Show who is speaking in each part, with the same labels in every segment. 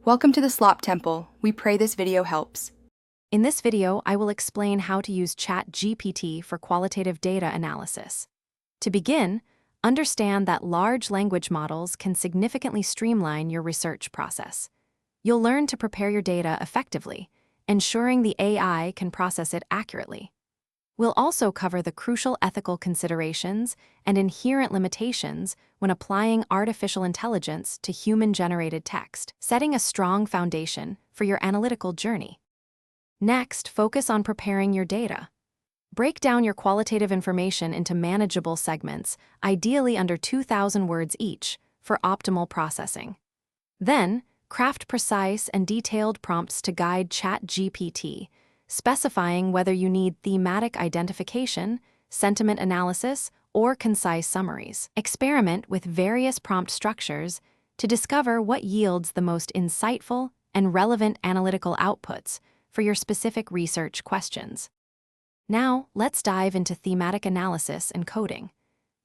Speaker 1: Welcome to the Slop Temple. We pray this video helps.
Speaker 2: In this video, I will explain how to use ChatGPT for qualitative data analysis. To begin, understand that large language models can significantly streamline your research process. You'll learn to prepare your data effectively, ensuring the AI can process it accurately. We'll also cover the crucial ethical considerations and inherent limitations when applying artificial intelligence to human-generated text, setting a strong foundation for your analytical journey. Next, focus on preparing your data. Break down your qualitative information into manageable segments, ideally under 2,000 words each, for optimal processing. Then, craft precise and detailed prompts to guide ChatGPT, specifying whether you need thematic identification, sentiment analysis, or concise summaries. Experiment with various prompt structures to discover what yields the most insightful and relevant analytical outputs for your specific research questions. Now, let's dive into thematic analysis and coding.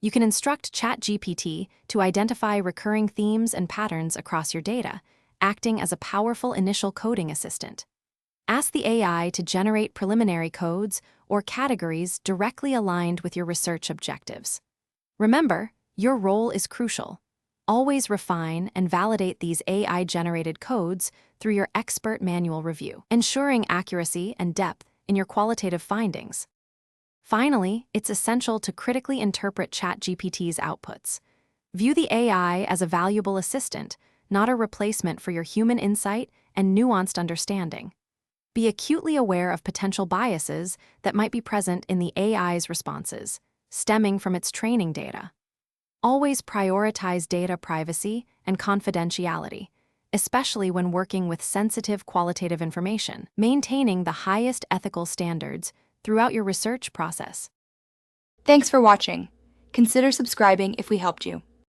Speaker 2: You can instruct ChatGPT to identify recurring themes and patterns across your data, acting as a powerful initial coding assistant. Ask the AI to generate preliminary codes or categories directly aligned with your research objectives. Remember, your role is crucial. Always refine and validate these AI-generated codes through your expert manual review, ensuring accuracy and depth in your qualitative findings. Finally, it's essential to critically interpret ChatGPT's outputs. View the AI as a valuable assistant, not a replacement for your human insight and nuanced understanding. Be acutely aware of potential biases that might be present in the AI's responses, stemming from its training data. Always prioritize data privacy and confidentiality, especially when working with sensitive qualitative information, maintaining the highest ethical standards throughout your research process.
Speaker 1: Thanks for watching. Consider subscribing if we helped you.